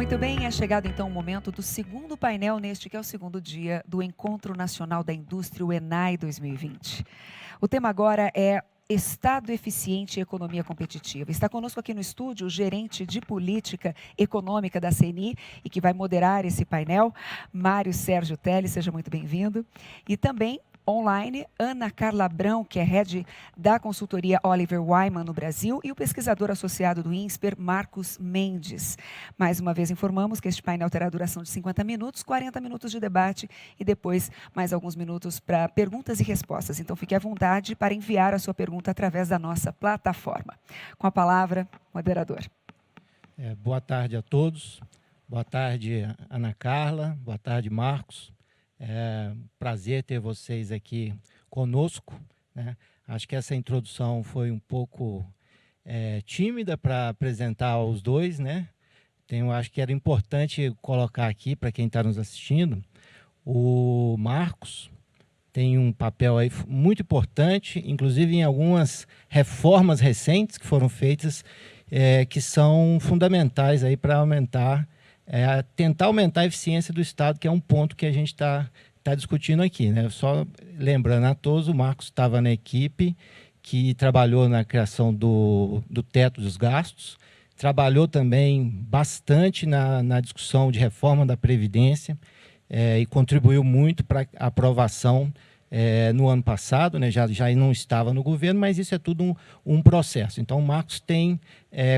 Muito bem, é chegado então o momento do segundo painel neste que é o segundo dia do Encontro Nacional da Indústria, o ENAI 2020. O tema agora é Estado Eficiente e Economia Competitiva. Está conosco aqui no estúdio o gerente de Política Econômica da CNI e que vai moderar esse painel, Mário Sérgio Telles, seja muito bem-vindo. E também online, Ana Carla Abrão, que é head da consultoria Oliver Wyman no Brasil, e o pesquisador associado do INSPER, Marcos Mendes. Mais uma vez informamos que este painel terá duração de 50 minutos, 40 minutos de debate e depois mais alguns minutos para perguntas e respostas. Então fique à vontade para enviar a sua pergunta através da nossa plataforma. Com a palavra, moderador. Boa tarde a todos. Boa tarde, Ana Carla. Boa tarde, Marcos. É um prazer ter vocês aqui conosco, né? Acho que essa introdução foi um pouco tímida para apresentar os dois, né? Então, acho que era importante colocar aqui, para quem está nos assistindo, o Marcos tem um papel aí muito importante, inclusive em algumas reformas recentes que foram feitas, que são fundamentais aí para tentar aumentar a eficiência do Estado, que é um ponto que a gente está discutindo aqui, né? Só lembrando a todos, o Marcos estava na equipe que trabalhou na criação do teto dos gastos, trabalhou também bastante na discussão de reforma da Previdência e contribuiu muito para a aprovação no ano passado, né? Já não estava no governo, mas isso é tudo um processo. Então, o Marcos tem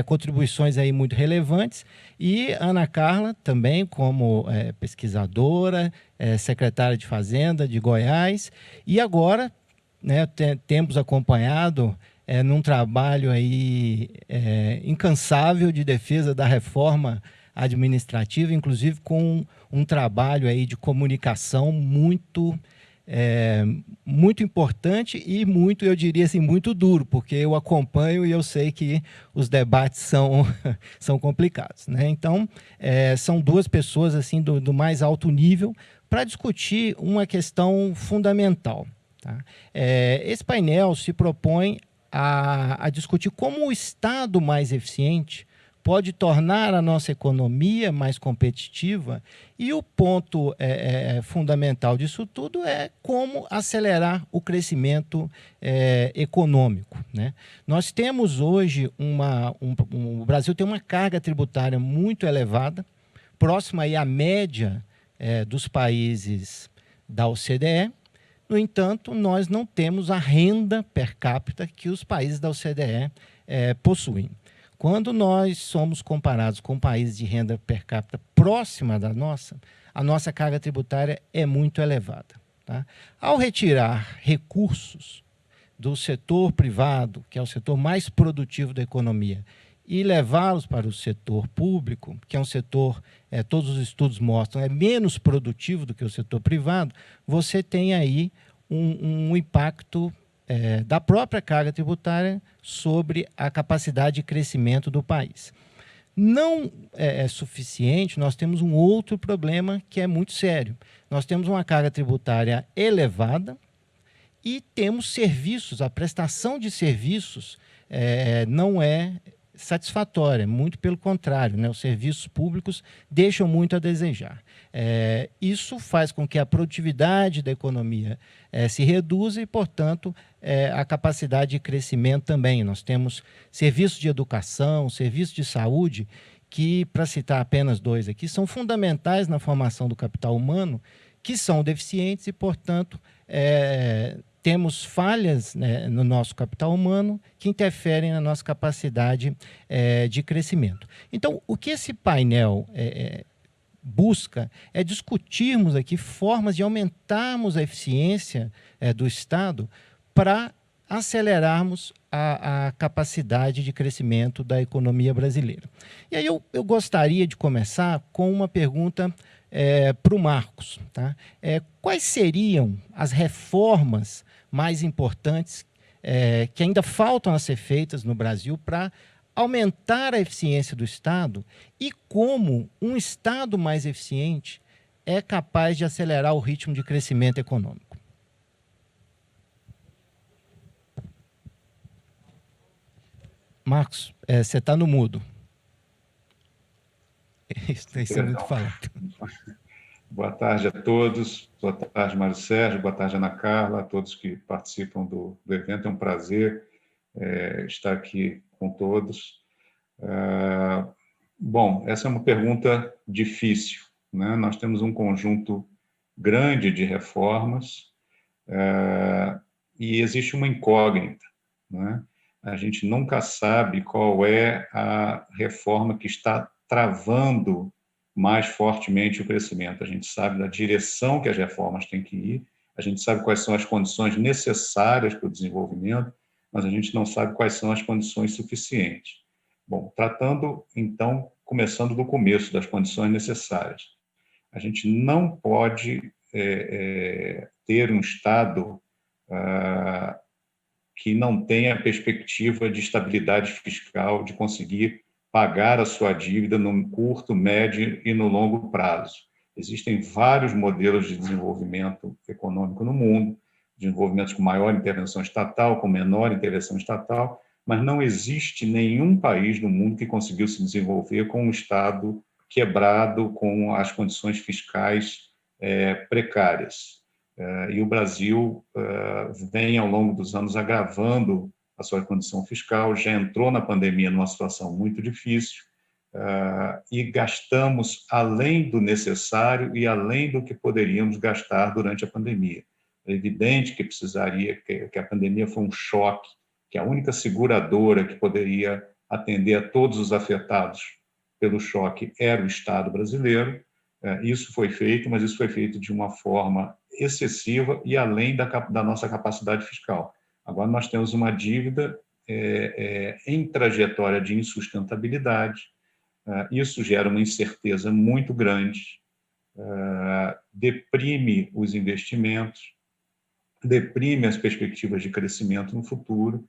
contribuições aí muito relevantes e Ana Carla também como pesquisadora, secretária de Fazenda de Goiás e agora, né, temos acompanhado num trabalho aí incansável de defesa da reforma administrativa, inclusive com um trabalho aí de comunicação muito importante e muito, eu diria assim, muito duro, porque eu acompanho e eu sei que os debates são complicados, né? Então, são duas pessoas assim do mais alto nível para discutir uma questão fundamental, tá? Esse painel se propõe a discutir como o Estado mais eficiente pode tornar a nossa economia mais competitiva e o ponto fundamental disso tudo é como acelerar o crescimento econômico, né? Nós temos hoje o Brasil tem uma carga tributária muito elevada, próxima aí à média dos países da OCDE. No entanto, nós não temos a renda per capita que os países da OCDE possuem. Quando nós somos comparados com países de renda per capita próxima da nossa, a nossa carga tributária é muito elevada, tá? Ao retirar recursos do setor privado, que é o setor mais produtivo da economia, e levá-los para o setor público, que é um setor, todos os estudos mostram, é menos produtivo do que o setor privado, você tem aí um impacto da própria carga tributária sobre a capacidade de crescimento do país. Não é suficiente, nós temos um outro problema que é muito sério. Nós temos uma carga tributária elevada e temos serviços, a prestação de serviços não é satisfatória, muito pelo contrário, né? Os serviços públicos deixam muito a desejar. Isso faz com que a produtividade da economia se reduza e, portanto, a capacidade de crescimento também. Nós temos serviços de educação, serviços de saúde, que, para citar apenas dois aqui, são fundamentais na formação do capital humano, que são deficientes e, portanto, temos falhas, né, no nosso capital humano que interferem na nossa capacidade de crescimento. Então, o que esse painel busca é discutirmos aqui formas de aumentarmos a eficiência do Estado para acelerarmos a capacidade de crescimento da economia brasileira. E aí eu gostaria de começar com uma pergunta para o Marcos, tá? Quais seriam as reformas mais importantes que ainda faltam a ser feitas no Brasil para aumentar a eficiência do Estado e como um Estado mais eficiente é capaz de acelerar o ritmo de crescimento econômico? Marcos, você está no mudo. Isso tem sido muito Perdão. falado. Boa tarde a todos. Boa tarde, Mário Sérgio. Boa tarde, Ana Carla, a todos que participam do evento. É um prazer estar aqui com todos. Bom, essa é uma pergunta difícil, né? Nós temos um conjunto grande de reformas e existe uma incógnita, né? A gente nunca sabe qual é a reforma que está travando mais fortemente o crescimento. A gente sabe da direção que as reformas têm que ir, a gente sabe quais são as condições necessárias para o desenvolvimento, mas a gente não sabe quais são as condições suficientes. Bom, tratando, então, começando do começo, das condições necessárias. A gente não pode ter um Estado que não tenha perspectiva de estabilidade fiscal, de conseguir pagar a sua dívida no curto, médio e no longo prazo. Existem vários modelos de desenvolvimento econômico no mundo, desenvolvimentos com maior intervenção estatal, com menor intervenção estatal, mas não existe nenhum país no mundo que conseguiu se desenvolver com um Estado quebrado, com as condições fiscais precárias. E o Brasil vem, ao longo dos anos, agravando a sua condição fiscal, já entrou na pandemia numa situação muito difícil, e gastamos além do necessário e além do que poderíamos gastar durante a pandemia. É evidente que que a pandemia foi um choque, que a única seguradora que poderia atender a todos os afetados pelo choque era o Estado brasileiro. Isso foi feito, mas isso foi feito de uma forma excessiva e além da nossa capacidade fiscal. Agora nós temos uma dívida em trajetória de insustentabilidade. Isso gera uma incerteza muito grande, deprime os investimentos, deprime as perspectivas de crescimento no futuro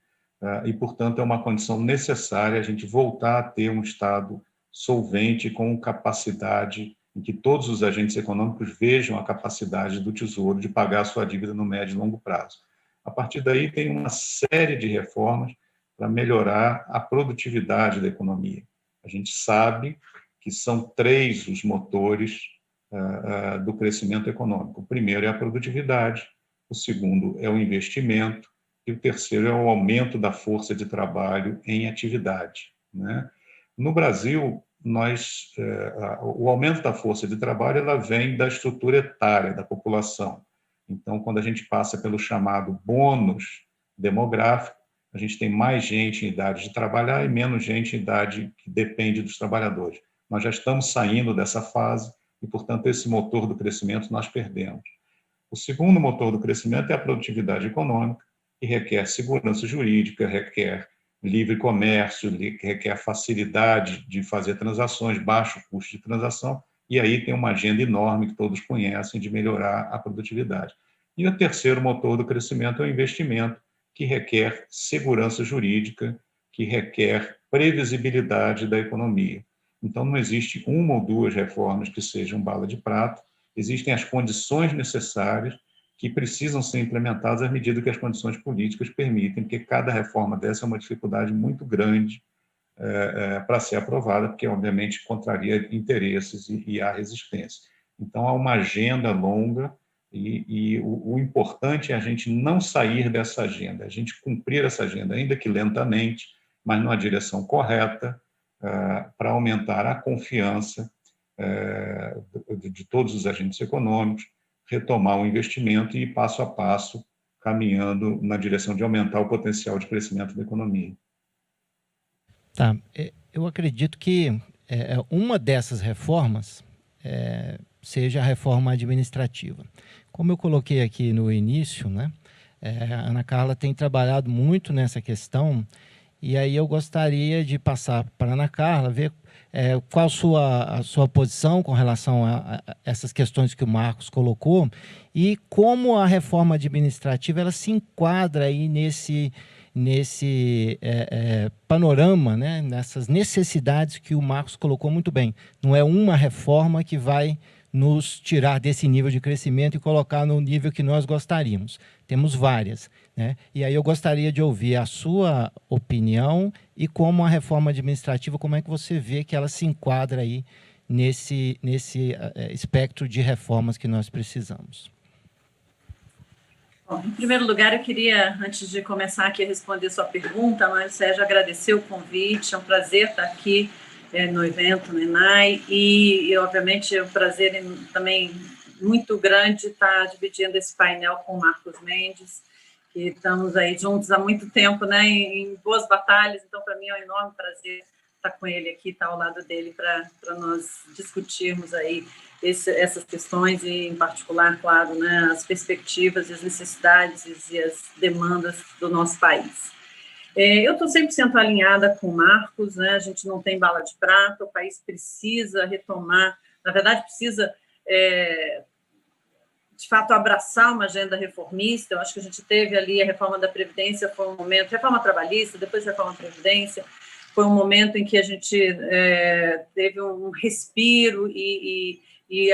e, portanto, é uma condição necessária a gente voltar a ter um Estado solvente com capacidade em que todos os agentes econômicos vejam a capacidade do Tesouro de pagar a sua dívida no médio e longo prazo. A partir daí, tem uma série de reformas para melhorar a produtividade da economia. A gente sabe que são 3 os motores do crescimento econômico. O primeiro é a produtividade, o segundo é o investimento e o terceiro é o aumento da força de trabalho em atividade, né? No Brasil, o aumento da força de trabalho ela vem da estrutura etária da população. Então, quando a gente passa pelo chamado bônus demográfico, a gente tem mais gente em idade de trabalhar e menos gente em idade que depende dos trabalhadores. Nós já estamos saindo dessa fase e, portanto, esse motor do crescimento nós perdemos. O segundo motor do crescimento é a produtividade econômica, que requer segurança jurídica, requer livre comércio, requer facilidade de fazer transações, baixo custo de transação, e aí tem uma agenda enorme que todos conhecem de melhorar a produtividade. E o terceiro motor do crescimento é o investimento, que requer segurança jurídica, que requer previsibilidade da economia. Então, não existe uma ou duas reformas que sejam bala de prata, existem as condições necessárias que precisam ser implementadas à medida que as condições políticas permitem, porque cada reforma dessa é uma dificuldade muito grande para ser aprovada, porque, obviamente, contraria interesses e há resistência. Então, há uma agenda longa e o importante é a gente não sair dessa agenda, a gente cumprir essa agenda, ainda que lentamente, mas numa direção correta, para aumentar a confiança de todos os agentes econômicos, retomar o investimento e ir passo a passo caminhando na direção de aumentar o potencial de crescimento da economia. Tá, eu acredito que uma dessas reformas seja a reforma administrativa. Como eu coloquei aqui no início, né, a Ana Carla tem trabalhado muito nessa questão, e aí eu gostaria de passar para a Ana Carla, ver qual a sua posição com relação a essas questões que o Marcos colocou e como a reforma administrativa ela se enquadra aí nesse panorama, né, nessas necessidades que o Marcos colocou muito bem. Não é uma reforma que vai nos tirar desse nível de crescimento e colocar no nível que nós gostaríamos. Temos várias, né? E aí eu gostaria de ouvir a sua opinião e como a reforma administrativa, como é que você vê que ela se enquadra aí nesse espectro de reformas que nós precisamos. Bom, em primeiro lugar, eu queria, antes de começar aqui a responder sua pergunta, Mário Sérgio, agradecer o convite, é um prazer estar aqui no evento, no ENAI, e obviamente é um prazer também muito grande estar dividindo esse painel com o Marcos Mendes, que estamos aí juntos há muito tempo, né, em boas batalhas, então para mim é um enorme prazer estar com ele aqui, estar ao lado dele para nós discutirmos aí essas questões e, em particular, claro, né, as perspectivas e as necessidades e as demandas do nosso país. Eu estou 100% alinhada com o Marcos, né, a gente não tem bala de prata, o país precisa retomar, na verdade, precisa, de fato, abraçar uma agenda reformista. Eu acho que a gente teve ali a reforma da Previdência, foi um momento, reforma trabalhista, depois reforma da Previdência, foi um momento em que a gente teve um respiro e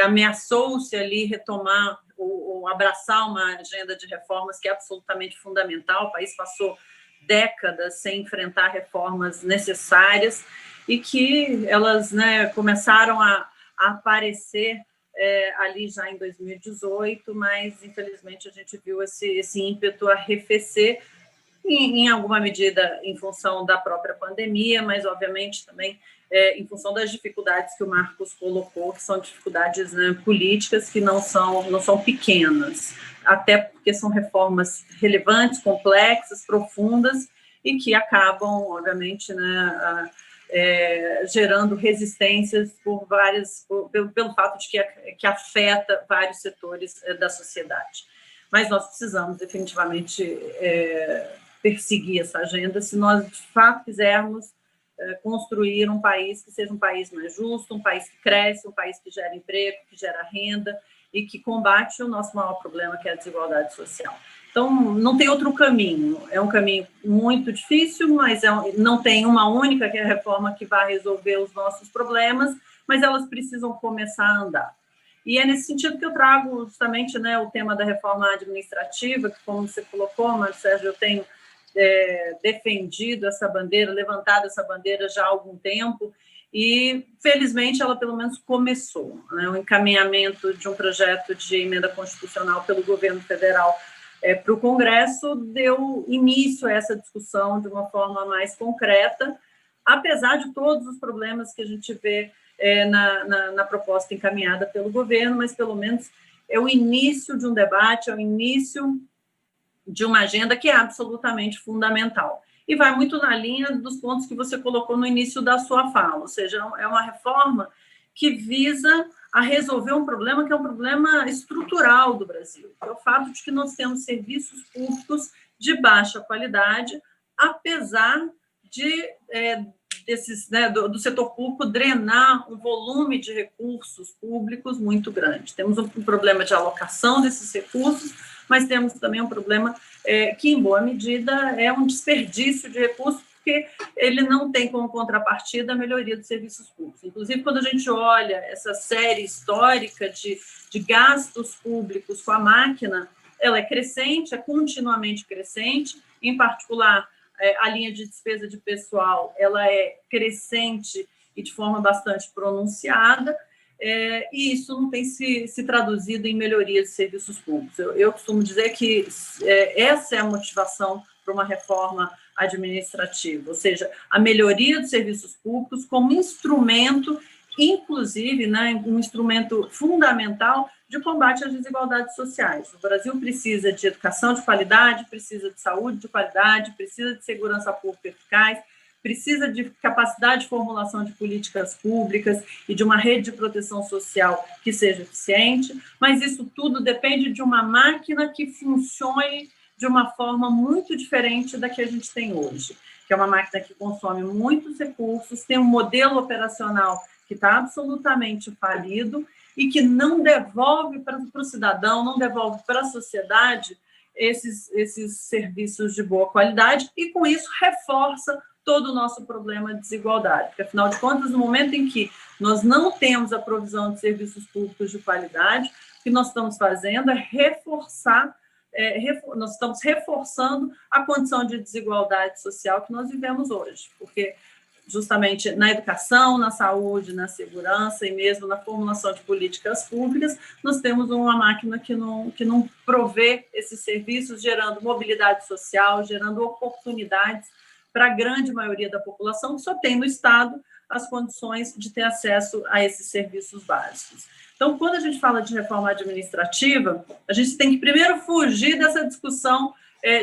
ameaçou-se ali retomar ou abraçar uma agenda de reformas que é absolutamente fundamental. O país passou décadas sem enfrentar reformas necessárias e que elas, né, começaram a aparecer ali já em 2018, mas, infelizmente, a gente viu esse ímpeto arrefecer, em alguma medida em função da própria pandemia, mas, obviamente, também em função das dificuldades que o Marcos colocou, que são dificuldades, né, políticas que não são pequenas, até porque são reformas relevantes, complexas, profundas, e que acabam, obviamente, né, gerando resistências pelo fato de que afeta vários setores da sociedade. Mas nós precisamos definitivamente perseguir essa agenda se nós, de fato, quisermos construir um país que seja um país mais justo, um país que cresce, um país que gera emprego, que gera renda e que combate o nosso maior problema, que é a desigualdade social. Então, não tem outro caminho. É um caminho muito difícil, mas não tem uma única que é a reforma que vai resolver os nossos problemas, mas elas precisam começar a andar. E é nesse sentido que eu trago justamente, né, o tema da reforma administrativa, que, como você colocou, Mário Sérgio, eu tenho defendido essa bandeira, levantado essa bandeira já há algum tempo, e, felizmente, ela pelo menos começou, né? O encaminhamento de um projeto de emenda constitucional pelo governo federal para o Congresso deu início a essa discussão de uma forma mais concreta, apesar de todos os problemas que a gente vê na proposta encaminhada pelo governo, mas, pelo menos, é o início de um debate, é o início de uma agenda que é absolutamente fundamental. E vai muito na linha dos pontos que você colocou no início da sua fala, ou seja, é uma reforma que visa a resolver um problema que é um problema estrutural do Brasil, que é o fato de que nós temos serviços públicos de baixa qualidade, apesar do setor público drenar um volume de recursos públicos muito grande. Temos um problema de alocação desses recursos, mas temos também um problema que, em boa medida, é um desperdício de recursos, porque ele não tem como contrapartida a melhoria dos serviços públicos. Inclusive, quando a gente olha essa série histórica de gastos públicos com a máquina, ela é crescente, é continuamente crescente, em particular, a linha de despesa de pessoal, ela é crescente e de forma bastante pronunciada, e isso não tem se traduzido em melhoria de serviços públicos. Eu costumo dizer que essa é a motivação para uma reforma administrativa, ou seja, a melhoria dos serviços públicos como instrumento, inclusive, né, um instrumento fundamental de combate às desigualdades sociais. O Brasil precisa de educação de qualidade, precisa de saúde de qualidade, precisa de segurança pública eficaz, precisa de capacidade de formulação de políticas públicas e de uma rede de proteção social que seja eficiente, mas isso tudo depende de uma máquina que funcione de uma forma muito diferente da que a gente tem hoje, que é uma máquina que consome muitos recursos, tem um modelo operacional que está absolutamente falido e que não devolve para o cidadão, não devolve para a sociedade esses serviços de boa qualidade e, com isso, reforça todo o nosso problema de desigualdade. Porque, afinal de contas, no momento em que nós não temos a provisão de serviços públicos de qualidade, o que nós estamos fazendo é nós estamos reforçando a condição de desigualdade social que nós vivemos hoje, porque justamente na educação, na saúde, na segurança e mesmo na formulação de políticas públicas, nós temos uma máquina que não provê esses serviços, gerando mobilidade social, gerando oportunidades para a grande maioria da população, que só tem no Estado as condições de ter acesso a esses serviços básicos. Então, quando a gente fala de reforma administrativa, a gente tem que primeiro fugir dessa discussão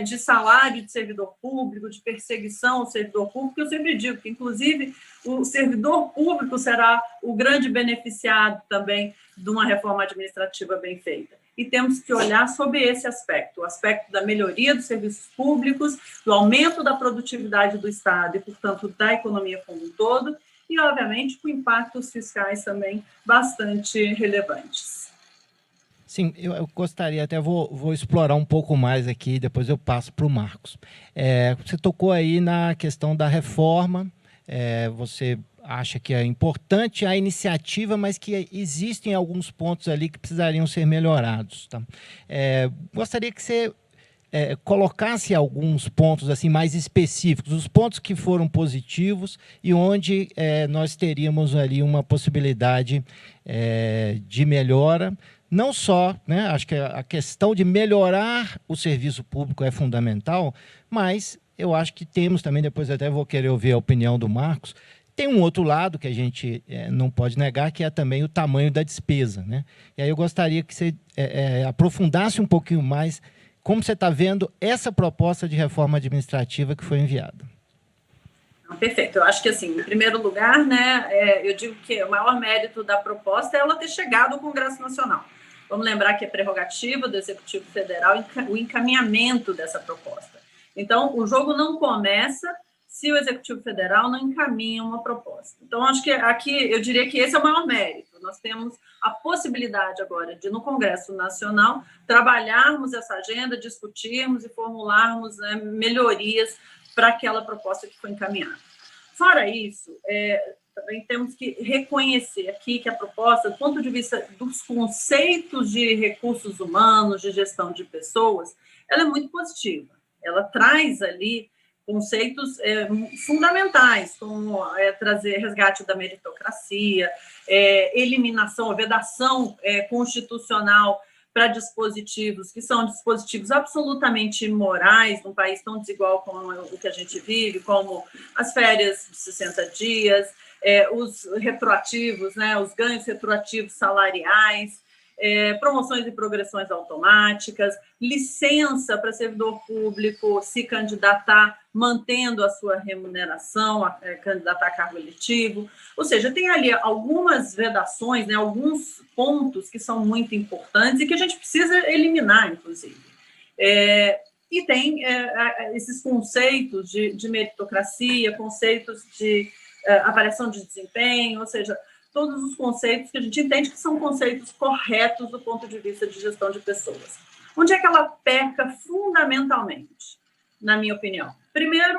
de salário de servidor público, de perseguição ao servidor público. Eu sempre digo que, inclusive, o servidor público será o grande beneficiado também de uma reforma administrativa bem feita. E temos que olhar sobre esse aspecto, o aspecto da melhoria dos serviços públicos, do aumento da produtividade do Estado e, portanto, da economia como um todo, e, obviamente, com impactos fiscais também bastante relevantes. Sim, eu gostaria, até vou explorar um pouco mais aqui, depois eu passo para o Marcos. Você tocou aí na questão da reforma, você acha que é importante a iniciativa, mas que existem alguns pontos ali que precisariam ser melhorados. Tá? Gostaria que você colocasse alguns pontos assim mais específicos, os pontos que foram positivos e onde nós teríamos ali uma possibilidade de melhora. Não só, né, acho que a questão de melhorar o serviço público é fundamental, mas eu acho que temos também, depois até vou querer ouvir a opinião do Marcos, tem um outro lado que a gente não pode negar, que é também o tamanho da despesa. Né? E aí eu gostaria que você aprofundasse um pouquinho mais como você está vendo essa proposta de reforma administrativa que foi enviada. Perfeito. Eu acho que, assim, em primeiro lugar, né, eu digo que o maior mérito da proposta é ela ter chegado ao Congresso Nacional. Vamos lembrar que é prerrogativa do Executivo Federal o encaminhamento dessa proposta. Então, o jogo não começa se o Executivo Federal não encaminha uma proposta. Então, acho que aqui eu diria que esse é o maior mérito. Nós temos a possibilidade agora de, no Congresso Nacional, trabalharmos essa agenda, discutirmos e formularmos, né, melhorias para aquela proposta que foi encaminhada. Fora isso, também temos que reconhecer aqui que a proposta, do ponto de vista dos conceitos de recursos humanos, de gestão de pessoas, ela é muito positiva. Ela traz ali conceitos fundamentais, como trazer resgate da meritocracia, eliminação, vedação constitucional para dispositivos que são dispositivos absolutamente imorais num país tão desigual como o que a gente vive, como as férias de 60 dias, os retroativos, né, os ganhos retroativos salariais, promoções e progressões automáticas, licença para servidor público se candidatar mantendo a sua remuneração, candidatar a cargo eletivo. Ou seja, tem ali algumas vedações, né, alguns pontos que são muito importantes e que a gente precisa eliminar, inclusive. E tem esses conceitos de meritocracia, conceitos de avaliação de desempenho, ou seja, todos os conceitos que a gente entende que são conceitos corretos do ponto de vista de gestão de pessoas. Onde é que ela peca fundamentalmente, na minha opinião? Primeiro,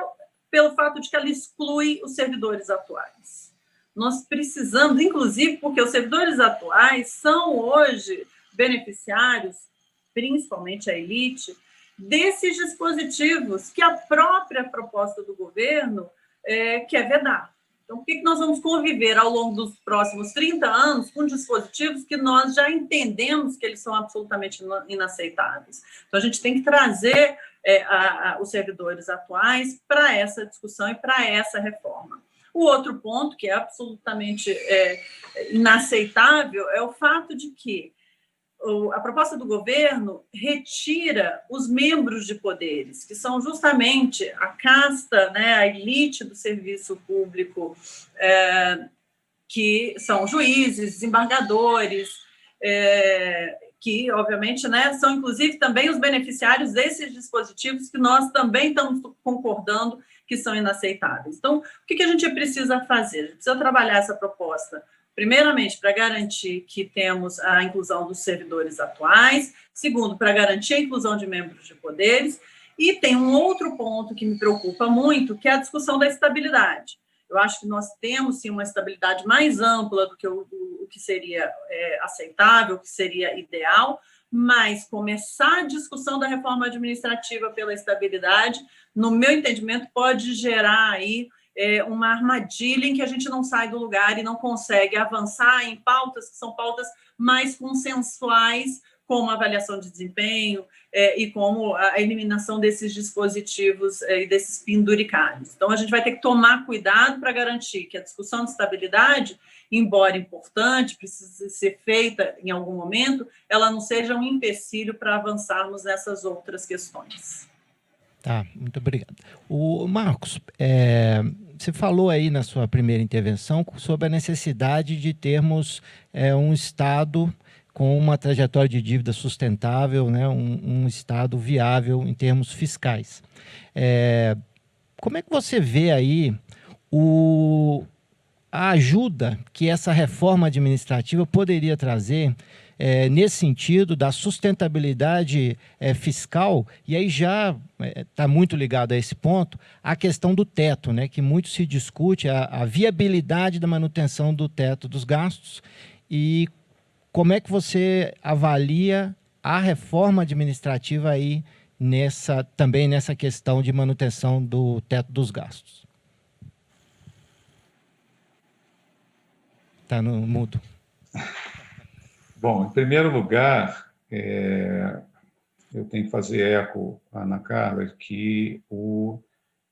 pelo fato de que ela exclui os servidores atuais. Nós precisamos, inclusive, porque os servidores atuais são hoje beneficiários, principalmente a elite, desses dispositivos que a própria proposta do governo quer vedar. Então, por que nós vamos conviver ao longo dos próximos 30 anos com dispositivos que nós já entendemos que eles são absolutamente inaceitáveis? Então, a gente tem que trazer os servidores atuais para essa discussão e para essa reforma. O outro ponto, que é absolutamente inaceitável, é o fato de que a proposta do governo retira os membros de poderes, que são justamente a casta, né, a elite do serviço público, que são juízes, desembargadores, que, obviamente, né, são, inclusive, também os beneficiários desses dispositivos que nós também estamos concordando que são inaceitáveis. Então, o que a gente precisa fazer? A gente precisa trabalhar essa proposta primeiramente, para garantir que temos a inclusão dos servidores atuais. Segundo, para garantir a inclusão de membros de poderes. E tem um outro ponto que me preocupa muito, que é a discussão da estabilidade. Eu acho que nós temos, sim, uma estabilidade mais ampla do que o que seria aceitável, o que seria ideal, mas começar a discussão da reforma administrativa pela estabilidade, no meu entendimento, pode gerar aí uma armadilha em que a gente não sai do lugar e não consegue avançar em pautas que são pautas mais consensuais, como a avaliação de desempenho e como a eliminação desses dispositivos e desses penduricalhos. Então, a gente vai ter que tomar cuidado para garantir que a discussão de estabilidade, embora importante, precise ser feita em algum momento, ela não seja um empecilho para avançarmos nessas outras questões. Tá, muito obrigado. O Marcos, você falou aí na sua primeira intervenção sobre a necessidade de termos um Estado com uma trajetória de dívida sustentável, né, um Estado viável em termos fiscais. Como é que você vê aí a ajuda que essa reforma administrativa poderia trazer nesse sentido da sustentabilidade fiscal? E aí já está muito ligado a esse ponto, a questão do teto, né, que muito se discute, a viabilidade da manutenção do teto dos gastos. E como é que você avalia a reforma administrativa aí também nessa questão de manutenção do teto dos gastos? Está no mudo. Bom, em primeiro lugar, eu tenho que fazer eco, Ana Carla, que o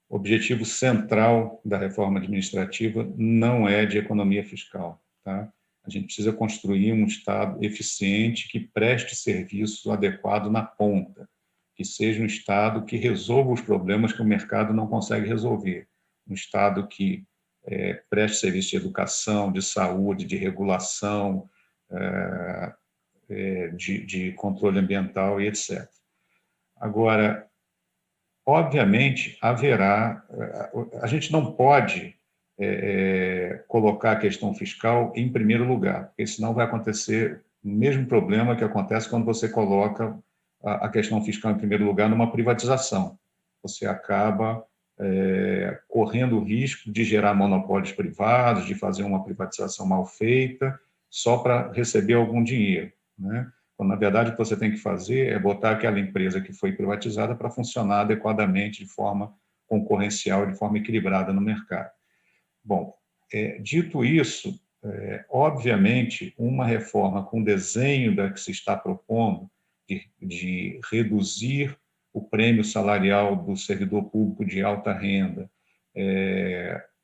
objetivo central da reforma administrativa não é de economia fiscal, tá? A gente precisa construir um Estado eficiente que preste serviço adequado na ponta, que seja um Estado que resolva os problemas que o mercado não consegue resolver, um Estado que preste serviço de educação, de saúde, de regulação, de controle ambiental e etc. Agora, obviamente, a gente não pode colocar a questão fiscal em primeiro lugar, porque senão vai acontecer o mesmo problema que acontece quando você coloca a questão fiscal em primeiro lugar numa privatização. Você acaba correndo o risco de gerar monopólios privados, de fazer uma privatização mal feita, só para receber algum dinheiro, né? Quando, na verdade, o que você tem que fazer é botar aquela empresa que foi privatizada para funcionar adequadamente, de forma concorrencial, de forma equilibrada no mercado. Bom, dito isso, obviamente, uma reforma com o desenho da que se está propondo, de reduzir o prêmio salarial do servidor público de alta renda,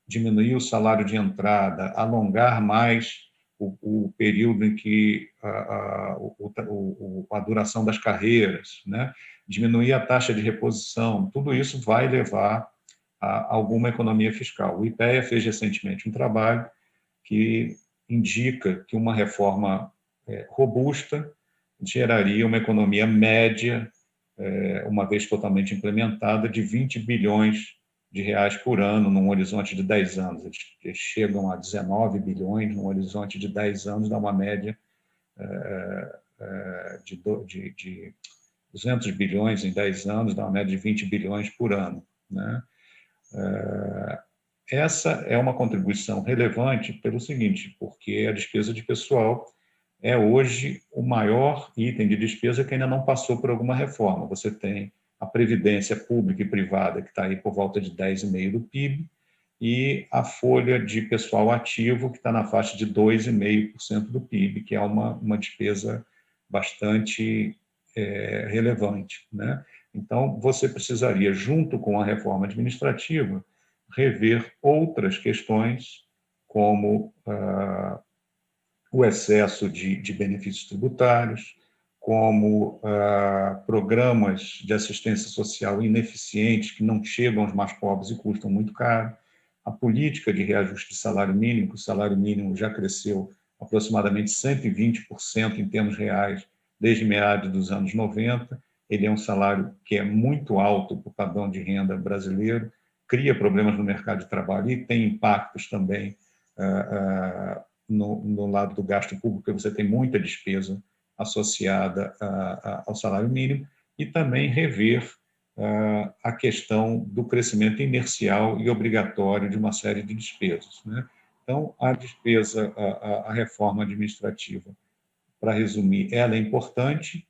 diminuir o salário de entrada, alongar mais o período em que a duração das carreiras, né? Diminuir a taxa de reposição, tudo isso vai levar a alguma economia fiscal. O IPEA fez recentemente um trabalho que indica que uma reforma robusta geraria uma economia média, uma vez totalmente implementada, de 20 bilhões de reais por ano, num horizonte de 10 anos. Eles chegam a 19 bilhões, num horizonte de 10 anos, dá uma média de 200 bilhões em 10 anos, dá uma média de 20 bilhões por ano, né? Essa é uma contribuição relevante pelo seguinte, porque a despesa de pessoal é hoje o maior item de despesa que ainda não passou por alguma reforma. Você tem a previdência pública e privada, que está aí por volta de 10,5% do PIB, e a folha de pessoal ativo, que está na faixa de 2,5% do PIB, que é uma despesa bastante relevante, né? Então, você precisaria, junto com a reforma administrativa, rever outras questões, como o excesso de benefícios tributários, como programas de assistência social ineficientes, que não chegam aos mais pobres e custam muito caro, a política de reajuste de salário mínimo, que o salário mínimo já cresceu aproximadamente 120% em termos reais desde meados dos anos 90, ele é um salário que é muito alto para o padrão de renda brasileiro, cria problemas no mercado de trabalho e tem impactos também no lado do gasto público, porque você tem muita despesa associada ao salário mínimo, e também rever a questão do crescimento inercial e obrigatório de uma série de despesas, né? Então, a reforma administrativa, para resumir, ela é importante,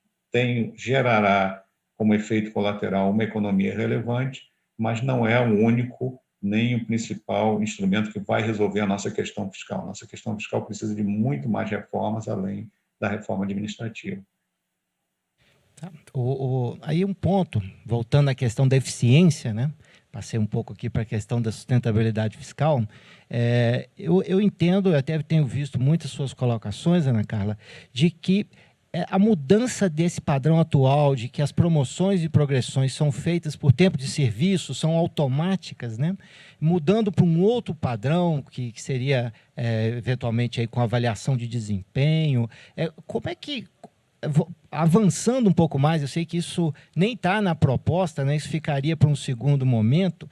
gerará como efeito colateral uma economia relevante, mas não é o único nem o principal instrumento que vai resolver a nossa questão fiscal. Nossa questão fiscal precisa de muito mais reformas além da reforma administrativa. Tá. Aí um ponto, voltando à questão da eficiência, né? Passei um pouco aqui para a questão da sustentabilidade fiscal. Eu entendo, eu até tenho visto muitas suas colocações, Ana Carla, de que a mudança desse padrão atual, de que as promoções e progressões são feitas por tempo de serviço, são automáticas, né? Mudando para um outro padrão, que seria, eventualmente, aí, com avaliação de desempenho. Como é que, avançando um pouco mais, eu sei que isso nem está na proposta, né? Isso ficaria para um segundo momento.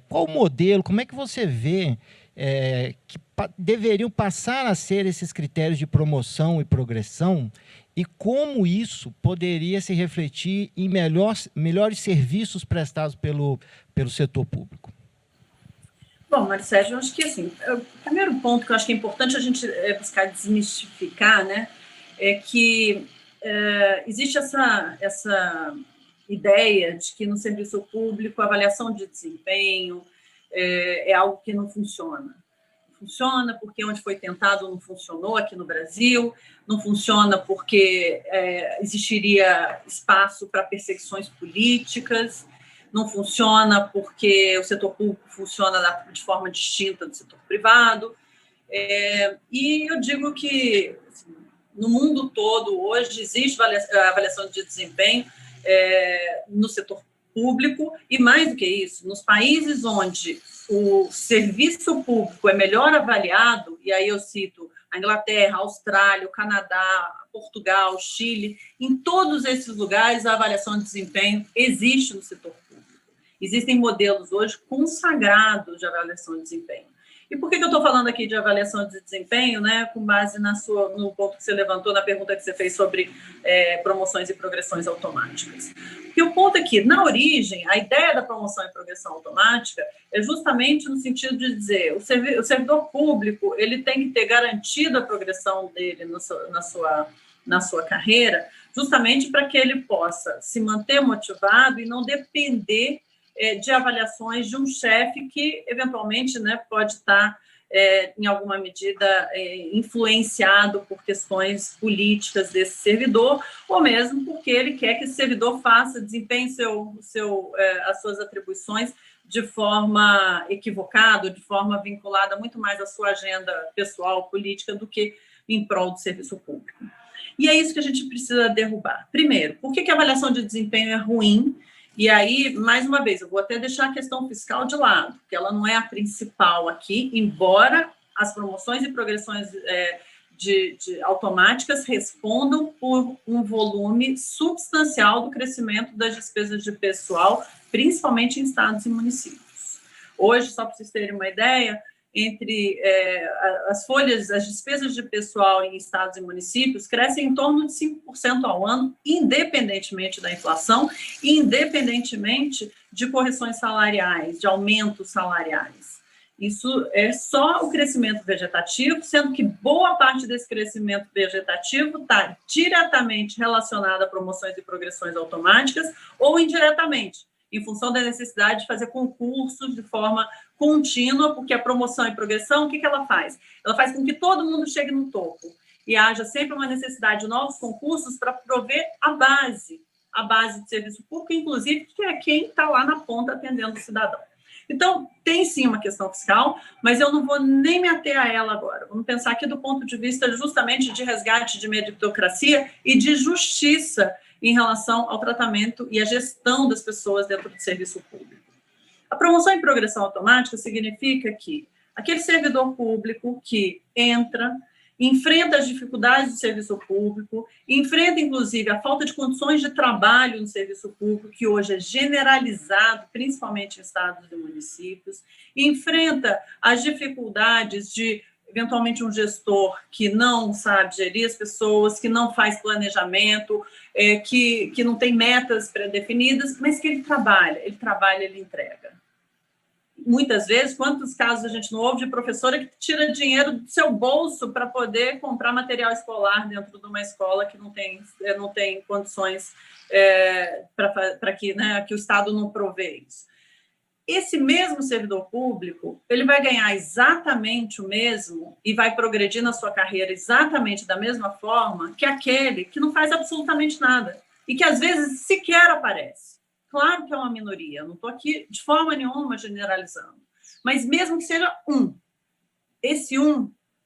Qual o modelo, como é que você vê que deveriam passar a ser esses critérios de promoção e progressão e como isso poderia se refletir em melhores serviços prestados pelo setor público? Bom, Marcelo, eu acho que assim, o primeiro ponto que eu acho que é importante a gente buscar desmistificar, né, é que existe essa ideia de que no serviço público a avaliação de desempenho é algo que não funciona. Não funciona porque onde foi tentado não funcionou aqui no Brasil, não funciona porque existiria espaço para perseguições políticas, não funciona porque o setor público funciona de forma distinta do setor privado. E eu digo que assim, no mundo todo, hoje, existe avaliação de desempenho no setor público, e mais do que isso, nos países onde o serviço público é melhor avaliado, e aí eu cito a Inglaterra, a Austrália, o Canadá, Portugal, Chile, em todos esses lugares a avaliação de desempenho existe no setor público. Existem modelos hoje consagrados de avaliação de desempenho. E por que eu estou falando aqui de avaliação de desempenho, né, com base no ponto que você levantou, na pergunta que você fez sobre promoções e progressões automáticas? Porque o ponto é que, na origem, a ideia da promoção e progressão automática é justamente no sentido de dizer o servidor público ele tem que ter garantido a progressão dele na sua carreira, justamente para que ele possa se manter motivado e não depender de avaliações de um chefe que, eventualmente, né, pode estar, em alguma medida, influenciado por questões políticas desse servidor, ou mesmo porque ele quer que esse servidor desempenhe as suas atribuições de forma equivocada, de forma vinculada muito mais à sua agenda pessoal, política, do que em prol do serviço público. E é isso que a gente precisa derrubar. Primeiro, por que a avaliação de desempenho é ruim? E aí, mais uma vez, eu vou até deixar a questão fiscal de lado, porque ela não é a principal aqui, embora as promoções e progressões automáticas respondam por um volume substancial do crescimento das despesas de pessoal, principalmente em estados e municípios. Hoje, só para vocês terem uma ideia, entre as despesas de pessoal em estados e municípios crescem em torno de 5% ao ano, independentemente da inflação, independentemente de correções salariais, de aumentos salariais. Isso é só o crescimento vegetativo, sendo que boa parte desse crescimento vegetativo está diretamente relacionado a promoções e progressões automáticas ou indiretamente, em função da necessidade de fazer concursos de forma contínua, porque a promoção e progressão, o que ela faz? Ela faz com que todo mundo chegue no topo e haja sempre uma necessidade de novos concursos para prover a base de serviço público, inclusive, que é quem está lá na ponta atendendo o cidadão. Então, tem sim uma questão fiscal, mas eu não vou nem me ater a ela agora. Vamos pensar aqui do ponto de vista justamente de resgate de meritocracia e de justiça em relação ao tratamento e à gestão das pessoas dentro do serviço público. A promoção e progressão automática significa que aquele servidor público que entra, enfrenta as dificuldades do serviço público, enfrenta, inclusive, a falta de condições de trabalho no serviço público, que hoje é generalizado, principalmente em estados e municípios, enfrenta as dificuldades de, eventualmente, um gestor que não sabe gerir as pessoas, que não faz planejamento, que não tem metas pré-definidas, mas que ele trabalha, ele entrega. Muitas vezes, quantos casos a gente não ouve de professora que tira dinheiro do seu bolso para poder comprar material escolar dentro de uma escola que não tem condições para que o Estado não provê isso. esse mesmo servidor público, ele vai ganhar exatamente o mesmo e vai progredir na sua carreira exatamente da mesma forma que aquele que não faz absolutamente nada e que, às vezes, sequer aparece. Claro que é uma minoria, eu não estou aqui de forma nenhuma generalizando, mas mesmo que seja esse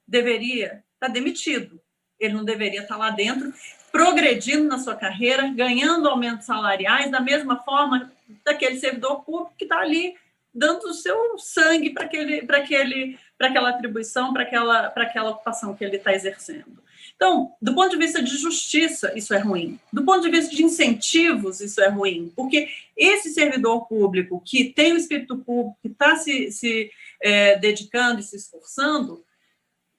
deveria estar demitido, ele não deveria estar lá dentro, progredindo na sua carreira, ganhando aumentos salariais, da mesma forma daquele servidor público que está ali dando o seu sangue para aquela atribuição, para aquela ocupação que ele está exercendo. Então, do ponto de vista de justiça, isso é ruim. Do ponto de vista de incentivos, isso é ruim, porque esse servidor público que tem o espírito público, que está se dedicando e se esforçando,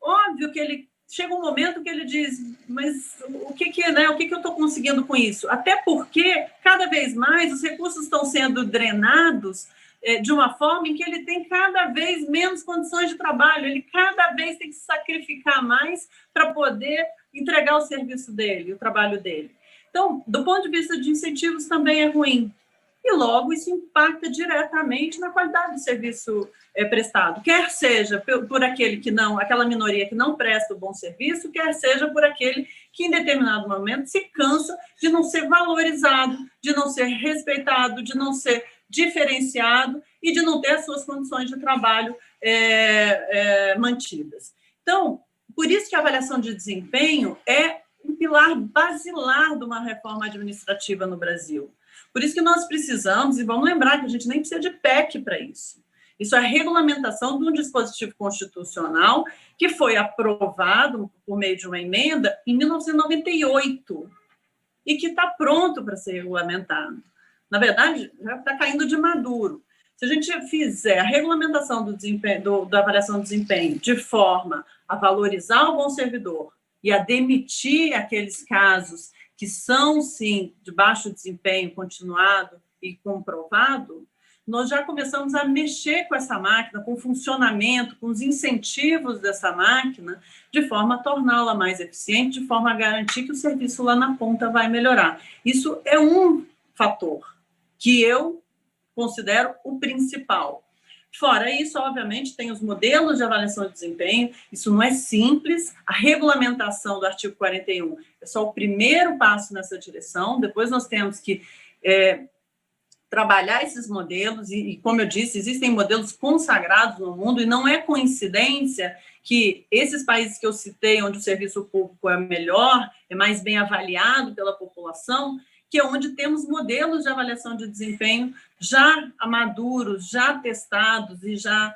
óbvio que ele chega um momento que ele diz, mas o que eu estou conseguindo com isso? Até porque, cada vez mais, os recursos estão sendo drenados de uma forma em que ele tem cada vez menos condições de trabalho, ele cada vez tem que se sacrificar mais para poder entregar o serviço dele, o trabalho dele. Então, do ponto de vista de incentivos, também é ruim. E, logo, isso impacta diretamente na qualidade do serviço prestado, quer seja por aquela minoria que não presta o bom serviço, quer seja por aquele que, em determinado momento, se cansa de não ser valorizado, de não ser respeitado, de não ser diferenciado e de não ter as suas condições de trabalho mantidas. Então, por isso que a avaliação de desempenho é um pilar basilar de uma reforma administrativa no Brasil. Por isso que nós precisamos, e vamos lembrar que a gente nem precisa de PEC para isso. Isso é a regulamentação de um dispositivo constitucional que foi aprovado por meio de uma emenda em 1998 e que está pronto para ser regulamentado. Na verdade, já está caindo de maduro. Se a gente fizer a regulamentação do desempenho, da avaliação do desempenho de forma a valorizar o bom servidor e a demitir aqueles casos que são, sim, de baixo desempenho continuado e comprovado, nós já começamos a mexer com essa máquina, com o funcionamento, com os incentivos dessa máquina, de forma a torná-la mais eficiente, de forma a garantir que o serviço lá na ponta vai melhorar. Isso é um fator que eu considero o principal. Fora isso, obviamente, tem os modelos de avaliação de desempenho, isso não é simples, a regulamentação do artigo 41 é só o primeiro passo nessa direção, depois nós temos que trabalhar esses modelos, e, como eu disse, existem modelos consagrados no mundo, e não é coincidência que esses países que eu citei, onde o serviço público é melhor, é mais bem avaliado pela população, que é onde temos modelos de avaliação de desempenho já maduros, já testados e já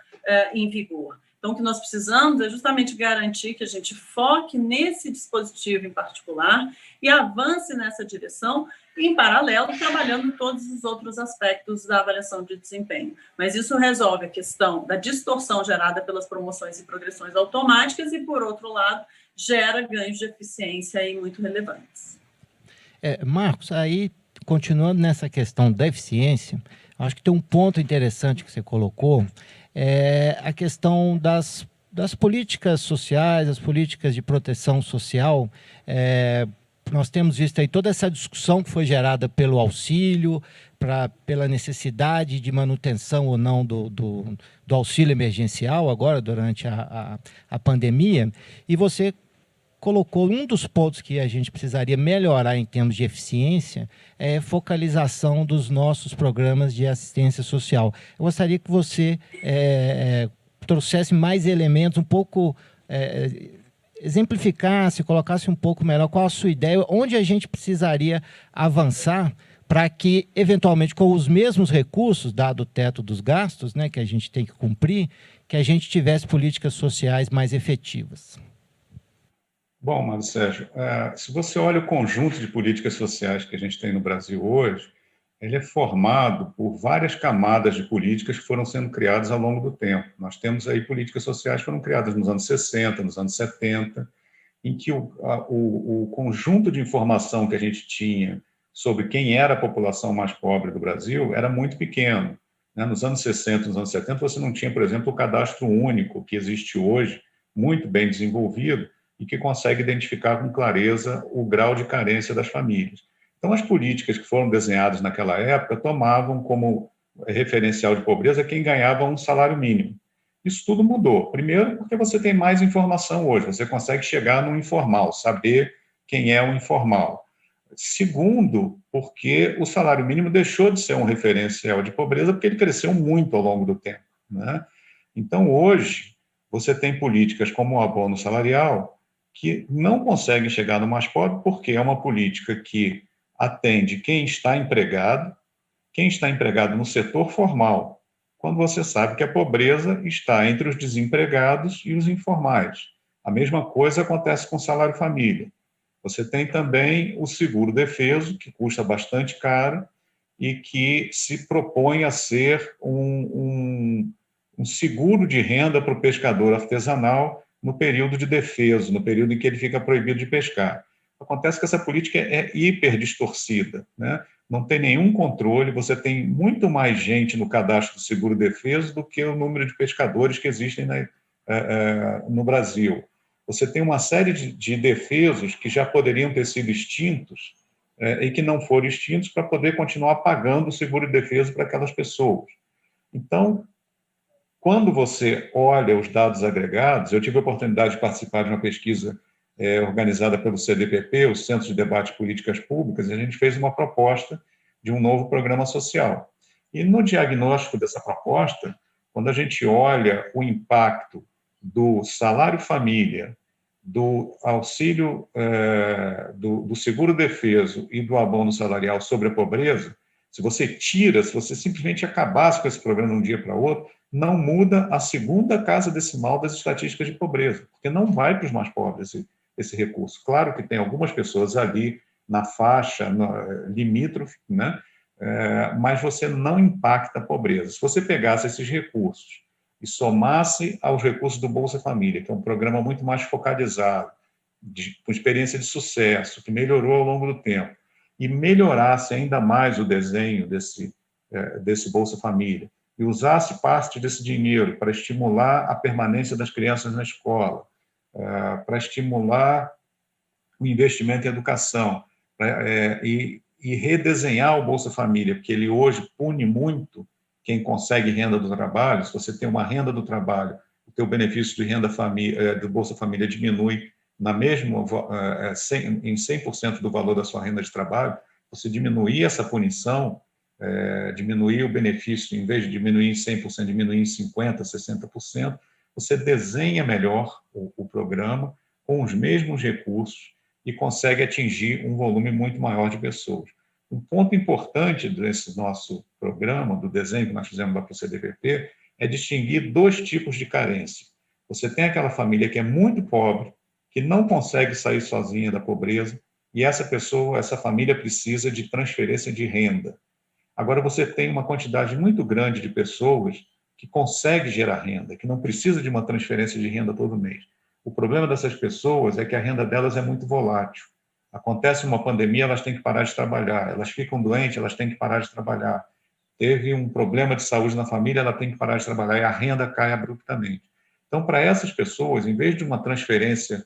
em vigor. Então, o que nós precisamos é justamente garantir que a gente foque nesse dispositivo em particular e avance nessa direção, em paralelo, trabalhando todos os outros aspectos da avaliação de desempenho. Mas isso resolve a questão da distorção gerada pelas promoções e progressões automáticas e, por outro lado, gera ganhos de eficiência aí muito relevantes. Marcos, aí, continuando nessa questão da eficiência, acho que tem um ponto interessante que você colocou, a questão das políticas sociais, as políticas de proteção social. Nós temos visto aí toda essa discussão que foi gerada pelo auxílio, pela necessidade de manutenção ou não do auxílio emergencial agora, durante a pandemia, e você colocou um dos pontos que a gente precisaria melhorar em termos de eficiência é a focalização dos nossos programas de assistência social. Eu gostaria que você trouxesse mais elementos, um pouco exemplificasse, colocasse um pouco melhor qual a sua ideia, onde a gente precisaria avançar para que, eventualmente, com os mesmos recursos, dado o teto dos gastos, né, que a gente tem que cumprir, que a gente tivesse políticas sociais mais efetivas. Bom, Mário Sérgio, se você olha o conjunto de políticas sociais que a gente tem no Brasil hoje, ele é formado por várias camadas de políticas que foram sendo criadas ao longo do tempo. Nós temos aí políticas sociais que foram criadas nos anos 60, nos anos 70, em que o conjunto de informação que a gente tinha sobre quem era a população mais pobre do Brasil era muito pequeno. Nos anos 60, nos anos 70, você não tinha, por exemplo, o cadastro único que existe hoje, muito bem desenvolvido, e que consegue identificar com clareza o grau de carência das famílias. Então, as políticas que foram desenhadas naquela época tomavam como referencial de pobreza quem ganhava um salário mínimo. Isso tudo mudou. Primeiro, porque você tem mais informação hoje, você consegue chegar no informal, saber quem é o informal. Segundo, porque o salário mínimo deixou de ser um referencial de pobreza porque ele cresceu muito ao longo do tempo, né? Então, hoje, você tem políticas como o abono salarial que não conseguem chegar no mais pobre porque é uma política que atende quem está empregado no setor formal, quando você sabe que a pobreza está entre os desempregados e os informais. A mesma coisa acontece com o salário família. Você tem também o seguro-defeso, que custa bastante caro e que se propõe a ser um seguro de renda para o pescador artesanal no período de defeso, no período em que ele fica proibido de pescar. Acontece que essa política é hiper distorcida, né? Não tem nenhum controle, você tem muito mais gente no cadastro do seguro-defeso do que o número de pescadores que existem no Brasil. Você tem uma série de defesos que já poderiam ter sido extintos e que não foram extintos para poder continuar pagando o seguro-defeso para aquelas pessoas. Então, quando você olha os dados agregados, eu tive a oportunidade de participar de uma pesquisa organizada pelo CDPP, o Centro de Debate de Políticas Públicas, e a gente fez uma proposta de um novo programa social. E no diagnóstico dessa proposta, quando a gente olha o impacto do salário família, do auxílio, do seguro-defeso e do abono salarial sobre a pobreza, se você simplesmente acabasse com esse programa de um dia para outro, não muda a segunda casa decimal das estatísticas de pobreza, porque não vai para os mais pobres esse recurso. Claro que tem algumas pessoas ali na faixa limítrofe, né? Mas você não impacta a pobreza. Se você pegasse esses recursos e somasse aos recursos do Bolsa Família, que é um programa muito mais focalizado, com experiência de sucesso, que melhorou ao longo do tempo, e melhorasse ainda mais o desenho desse Bolsa Família, e usasse parte desse dinheiro para estimular a permanência das crianças na escola, para estimular o investimento em educação, e redesenhar o Bolsa Família, porque ele hoje pune muito quem consegue renda do trabalho. Se você tem uma renda do trabalho, o teu benefício de renda do Bolsa Família diminui em 100% do valor da sua renda de trabalho. Você diminuir essa punição, diminuir o benefício, em vez de diminuir em 100%, diminuir em 50%, 60%, você desenha melhor o programa com os mesmos recursos e consegue atingir um volume muito maior de pessoas. Um ponto importante desse nosso programa, do desenho que nós fizemos lá para o CDPP, é distinguir dois tipos de carência. Você tem aquela família que é muito pobre, que não consegue sair sozinha da pobreza, e essa família precisa de transferência de renda. Agora, você tem uma quantidade muito grande de pessoas que consegue gerar renda, que não precisa de uma transferência de renda todo mês. O problema dessas pessoas é que a renda delas é muito volátil. Acontece uma pandemia, elas têm que parar de trabalhar. Elas ficam doentes, elas têm que parar de trabalhar. Teve um problema de saúde na família, ela tem que parar de trabalhar e a renda cai abruptamente. Então, para essas pessoas, em vez de uma transferência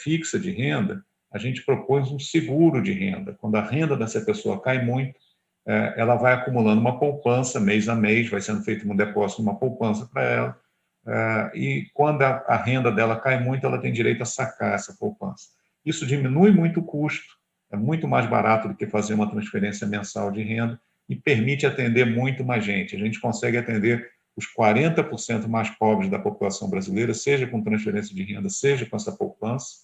fixa de renda, a gente propôs um seguro de renda. Quando a renda dessa pessoa cai muito, ela vai acumulando uma poupança mês a mês, vai sendo feito um depósito numa poupança para ela, e quando a renda dela cai muito, ela tem direito a sacar essa poupança. Isso diminui muito o custo, é muito mais barato do que fazer uma transferência mensal de renda e permite atender muito mais gente. A gente consegue atender os 40% mais pobres da população brasileira, seja com transferência de renda, seja com essa poupança,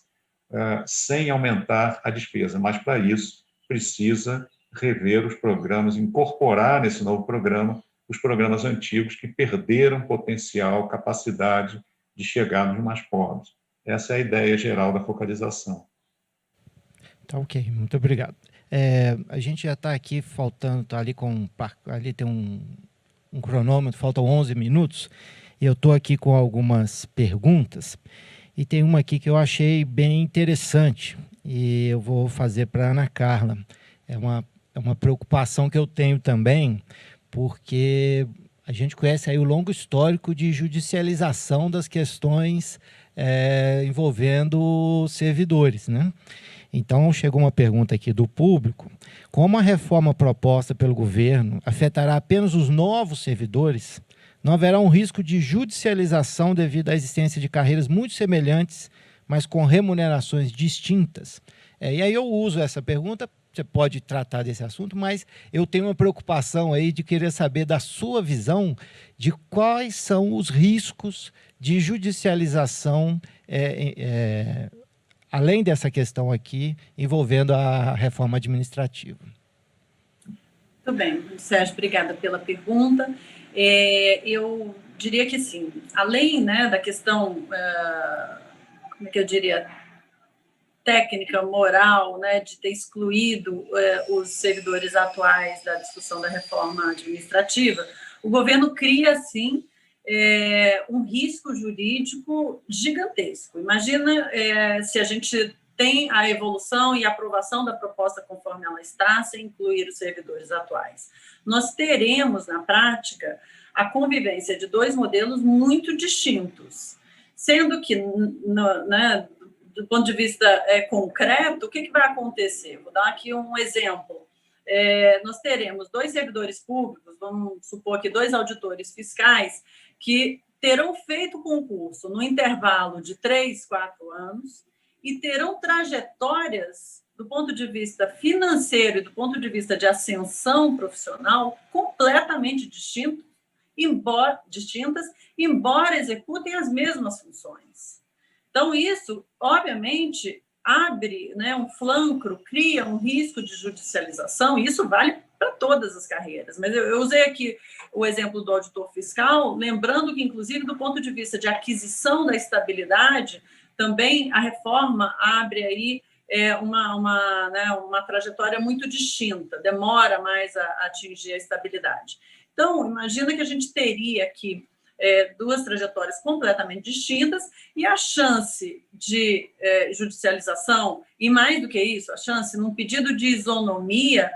sem aumentar a despesa. Mas, para isso, precisa rever os programas, incorporar nesse novo programa os programas antigos que perderam potencial, capacidade de chegar nos mais pobres. Essa é a ideia geral da focalização. Tá ok, muito obrigado. A gente já está aqui faltando, ali tem um cronômetro, faltam 11 minutos, e eu estou aqui com algumas perguntas, e tem uma aqui que eu achei bem interessante, e eu vou fazer para a Ana Carla. É uma preocupação que eu tenho também, porque a gente conhece aí o longo histórico de judicialização das questões envolvendo servidores, né? Então, chegou uma pergunta aqui do público: como a reforma proposta pelo governo afetará apenas os novos servidores, não haverá um risco de judicialização devido à existência de carreiras muito semelhantes, mas com remunerações distintas? E aí eu uso essa pergunta, você pode tratar desse assunto, mas eu tenho uma preocupação aí de querer saber da sua visão de quais são os riscos de judicialização, além dessa questão aqui, envolvendo a reforma administrativa. Muito bem, Sérgio, obrigada pela pergunta. Eu diria que, sim, além, né, da questão, como é que eu diria, técnica, moral, né, de ter excluído os servidores atuais da discussão da reforma administrativa, o governo cria, sim, um risco jurídico gigantesco. Imagina se a gente tem a evolução e a aprovação da proposta conforme ela está, sem incluir os servidores atuais. Nós teremos, na prática, a convivência de dois modelos muito distintos, sendo que, né, do ponto de vista concreto, o que vai acontecer? Vou dar aqui um exemplo. Nós teremos dois servidores públicos, vamos supor que dois auditores fiscais, que terão feito concurso no intervalo de 3, 4 anos e terão trajetórias, do ponto de vista financeiro e do ponto de vista de ascensão profissional, completamente distintas, embora executem as mesmas funções. Então, isso, obviamente, abre, né, um flancro, cria um risco de judicialização, e isso vale para todas as carreiras. Mas eu usei aqui o exemplo do auditor fiscal, lembrando que, inclusive, do ponto de vista de aquisição da estabilidade, também a reforma abre aí uma trajetória muito distinta, demora mais a atingir a estabilidade. Então, imagina que a gente teria aqui duas trajetórias completamente distintas, e a chance de judicialização, e mais do que isso, a chance, num pedido de isonomia,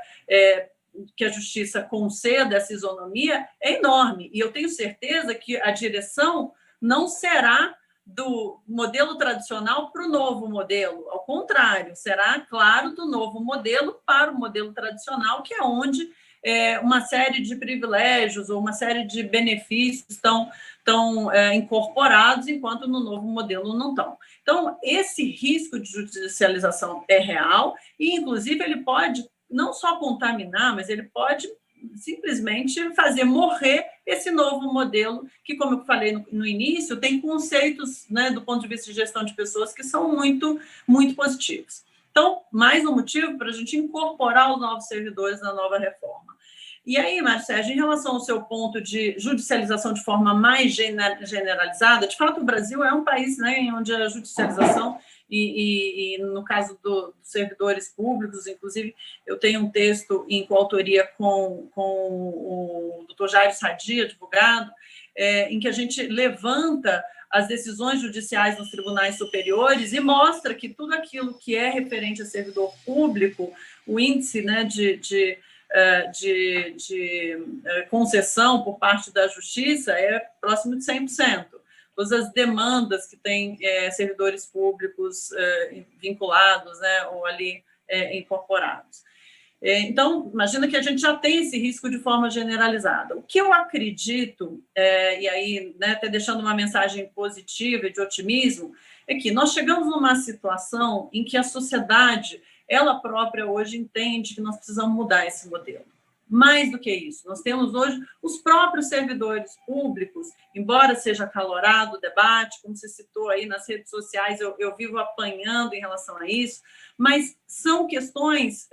que a justiça conceda essa isonomia, é enorme. E eu tenho certeza que a direção não será do modelo tradicional para o novo modelo. Ao contrário, será, claro, do novo modelo para o modelo tradicional, que é onde uma série de privilégios ou uma série de benefícios estão incorporados, enquanto no novo modelo não estão. Então, esse risco de judicialização é real e, inclusive, ele pode não só contaminar, mas ele pode simplesmente fazer morrer esse novo modelo, que, como eu falei no início, tem conceitos, né, do ponto de vista de gestão de pessoas que são muito, muito positivos. Então, mais um motivo para a gente incorporar os novos servidores na nova reforma. E aí, Marcelo, em relação ao seu ponto de judicialização de forma mais generalizada, de fato, o Brasil é um país, né, onde a judicialização, e no caso dos servidores públicos, inclusive, eu tenho um texto em coautoria com o Dr. Jairo Sadi, advogado, em que a gente levanta as decisões judiciais nos tribunais superiores e mostra que tudo aquilo que é referente a servidor público, o índice, né, de concessão por parte da justiça é próximo de 100%. Todas as demandas que têm servidores públicos vinculados, né, ou ali incorporados. Então, imagina que a gente já tem esse risco de forma generalizada. O que eu acredito, e aí, né, até deixando uma mensagem positiva e de otimismo, é que nós chegamos numa situação em que a sociedade, ela própria hoje entende que nós precisamos mudar esse modelo. Mais do que isso, nós temos hoje os próprios servidores públicos, embora seja acalorado o debate, como você citou aí nas redes sociais, eu vivo apanhando em relação a isso, mas são questões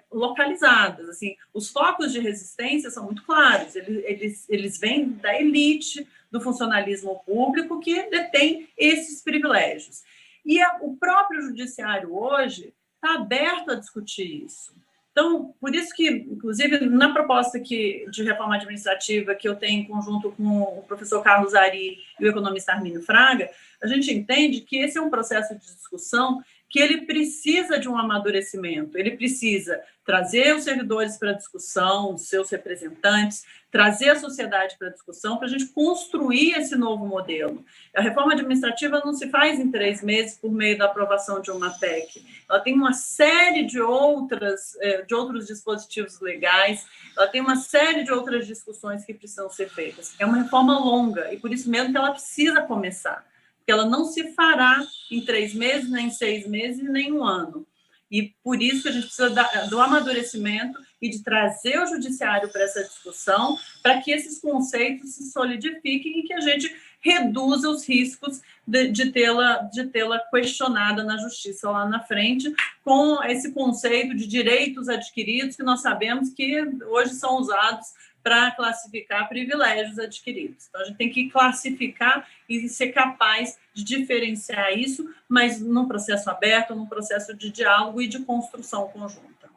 localizadas. Assim, os focos de resistência são muito claros, eles vêm da elite do funcionalismo público que detém esses privilégios. E o próprio judiciário hoje está aberto a discutir isso. Então, por isso que, inclusive, na proposta de reforma administrativa que eu tenho em conjunto com o professor Carlos Ari e o economista Armínio Fraga, a gente entende que esse é um processo de discussão que ele precisa de um amadurecimento, ele precisa trazer os servidores para a discussão, os seus representantes, trazer a sociedade para a discussão, para a gente construir esse novo modelo. A reforma administrativa não se faz em 3 meses por meio da aprovação de uma PEC. Ela tem uma série de outros dispositivos legais, ela tem uma série de outras discussões que precisam ser feitas. É uma reforma longa, e por isso mesmo que ela precisa começar, porque ela não se fará em 3 meses, nem em 6 meses, nem em 1 ano. E por isso que a gente precisa do amadurecimento e de trazer o judiciário para essa discussão, para que esses conceitos se solidifiquem e que a gente reduza os riscos de tê-la questionada na justiça lá na frente, com esse conceito de direitos adquiridos, que nós sabemos que hoje são usados para classificar privilégios adquiridos. Então, a gente tem que classificar e ser capaz de diferenciar isso, mas num processo aberto, num processo de diálogo e de construção conjunta.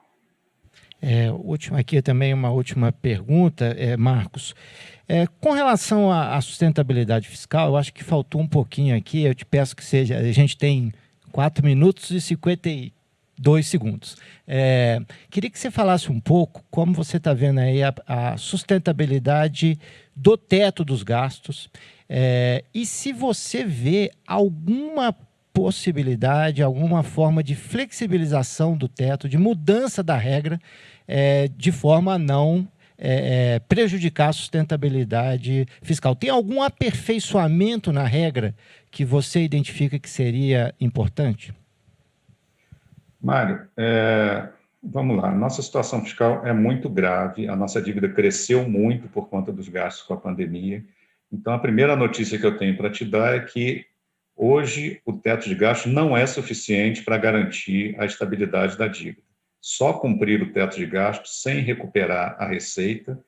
Aqui também uma última pergunta, Marcos. Com relação à sustentabilidade fiscal, eu acho que faltou um pouquinho aqui, eu te peço que seja, a gente tem 4 minutos e 52 segundos. Queria que você falasse um pouco como você está vendo aí a sustentabilidade do teto dos gastos, e se você vê alguma possibilidade, alguma forma de flexibilização do teto, de mudança da regra, de forma a não prejudicar a sustentabilidade fiscal. Tem algum aperfeiçoamento na regra que você identifica que seria importante? Mário, vamos lá. Nossa situação fiscal é muito grave, a nossa dívida cresceu muito por conta dos gastos com a pandemia. Então, a primeira notícia que eu tenho para te dar é que hoje o teto de gastos não é suficiente para garantir a estabilidade da dívida. Só cumprir o teto de gastos sem recuperar a receita,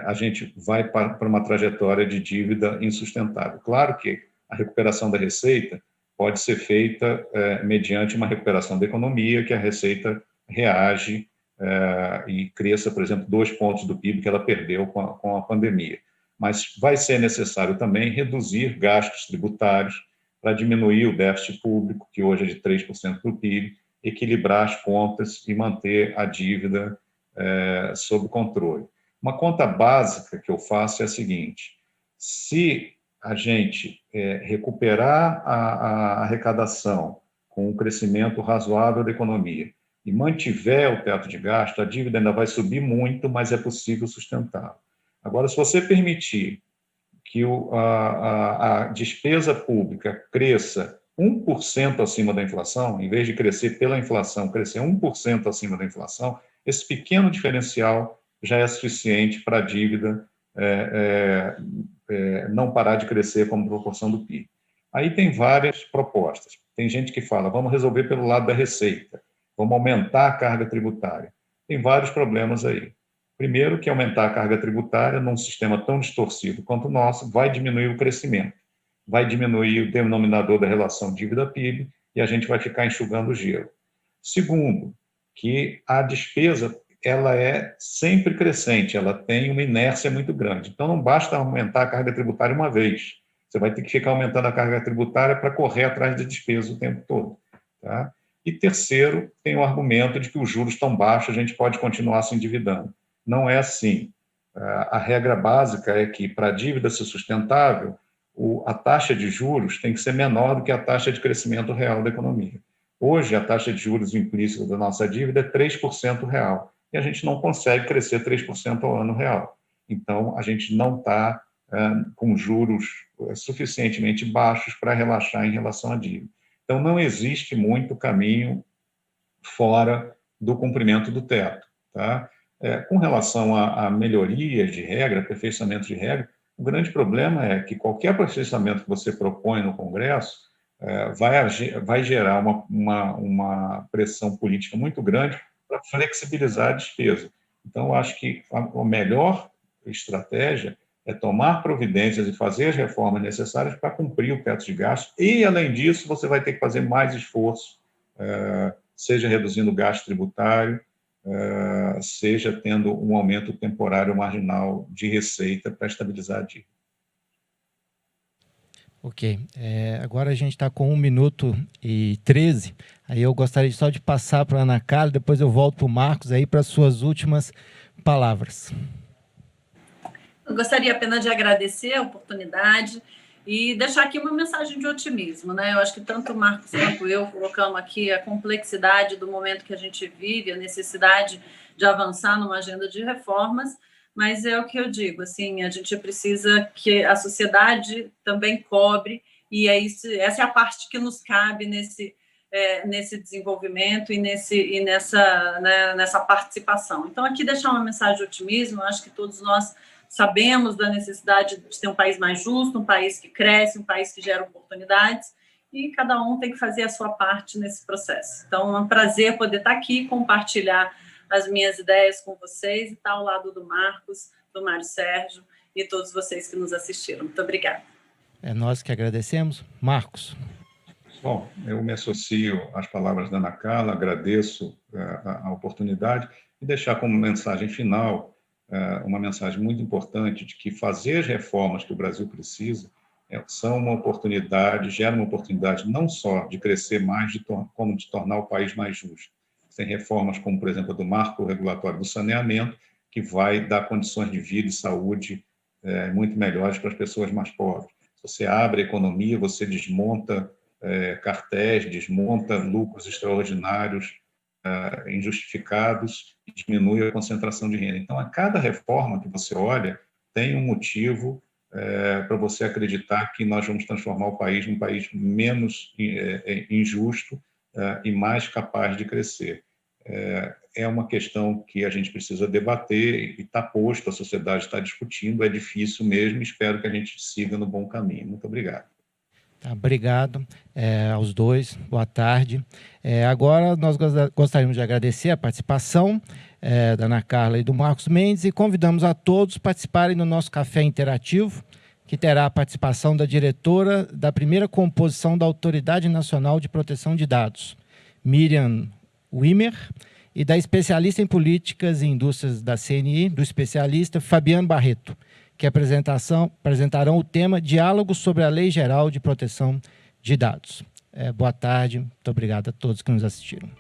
a gente vai para uma trajetória de dívida insustentável. Claro que a recuperação da receita pode ser feita mediante uma recuperação da economia, que a receita reage e cresça, por exemplo, 2 pontos do PIB que ela perdeu com a pandemia. Mas vai ser necessário também reduzir gastos tributários para diminuir o déficit público, que hoje é de 3% do PIB, equilibrar as contas e manter a dívida sob controle. Uma conta básica que eu faço é a seguinte: se a gente recuperar a arrecadação com um crescimento razoável da economia e mantiver o teto de gasto, a dívida ainda vai subir muito, mas é possível sustentá-la. Agora, se você permitir que a despesa pública cresça 1% acima da inflação, em vez de crescer pela inflação, crescer 1% acima da inflação, esse pequeno diferencial já é suficiente para a dívida não parar de crescer como proporção do PIB. Aí tem várias propostas. Tem gente que fala, vamos resolver pelo lado da receita, vamos aumentar a carga tributária. Tem vários problemas aí. Primeiro, que aumentar a carga tributária num sistema tão distorcido quanto o nosso vai diminuir o crescimento, vai diminuir o denominador da relação dívida-PIB e a gente vai ficar enxugando o gelo. Segundo, que a despesa ela é sempre crescente, ela tem uma inércia muito grande. Então, não basta aumentar a carga tributária uma vez. Você vai ter que ficar aumentando a carga tributária para correr atrás da despesa o tempo todo. Tá? E terceiro, tem o argumento de que os juros estão baixos, a gente pode continuar se endividando. Não é assim. A regra básica é que, para a dívida ser sustentável, a taxa de juros tem que ser menor do que a taxa de crescimento real da economia. Hoje, a taxa de juros implícita da nossa dívida é 3% real, e a gente não consegue crescer 3% ao ano real. Então, a gente não está com juros suficientemente baixos para relaxar em relação à dívida. Então, não existe muito caminho fora do cumprimento do teto. Tá? Com relação a melhorias de regra, aperfeiçoamento de regra, o grande problema é que qualquer aperfeiçoamento que você propõe no Congresso vai gerar uma pressão política muito grande para flexibilizar a despesa. Então, eu acho que a melhor estratégia é tomar providências e fazer as reformas necessárias para cumprir o teto de gastos e, além disso, você vai ter que fazer mais esforço, seja reduzindo o gasto tributário, seja tendo um aumento temporário marginal de receita para estabilizar a dívida. Ok. Agora a gente está com 1 minuto e 13. Aí eu gostaria só de passar para a Ana Carla, depois eu volto para o Marcos aí para suas últimas palavras. Eu gostaria apenas de agradecer a oportunidade e deixar aqui uma mensagem de otimismo, né? Eu acho que tanto o Marcos quanto eu colocamos aqui a complexidade do momento que a gente vive, a necessidade de avançar numa agenda de reformas, mas é o que eu digo, assim, a gente precisa que a sociedade também cobre, e essa é a parte que nos cabe nesse desenvolvimento e nessa participação. Então, aqui deixar uma mensagem de otimismo, eu acho que todos nós sabemos da necessidade de ter um país mais justo, um país que cresce, um país que gera oportunidades, e cada um tem que fazer a sua parte nesse processo. Então, é um prazer poder estar aqui, compartilhar as minhas ideias com vocês, e estar ao lado do Marcos, do Mário Sérgio e todos vocês que nos assistiram. Muito obrigada. É nós que agradecemos. Marcos. Bom, eu me associo às palavras da Ana Carla, agradeço a oportunidade e deixar como mensagem final uma mensagem muito importante de que fazer as reformas que o Brasil precisa são uma oportunidade, geram uma oportunidade não só de crescer mais, como de tornar o país mais justo. Tem reformas como, por exemplo, a do marco regulatório do saneamento, que vai dar condições de vida e saúde muito melhores para as pessoas mais pobres. Você abre a economia, você desmonta cartéis, desmonta lucros extraordinários, injustificados, e diminui a concentração de renda. Então, a cada reforma que você olha, tem um motivo para você acreditar que nós vamos transformar o país num país menos injusto e mais capaz de crescer. É uma questão que a gente precisa debater e está posto, a sociedade está discutindo, é difícil mesmo, espero que a gente siga no bom caminho. Muito obrigado. Tá, obrigado aos dois, boa tarde. Agora nós gostaríamos de agradecer a participação da Ana Carla e do Marcos Mendes e convidamos a todos a participarem do nosso café interativo, que terá a participação da diretora da primeira composição da Autoridade Nacional de Proteção de Dados, Miriam Wimmer, e da especialista em políticas e indústrias da CNI, do especialista Fabiano Barreto, que apresentarão o tema Diálogo sobre a Lei Geral de Proteção de Dados. Boa tarde, muito obrigado a todos que nos assistiram.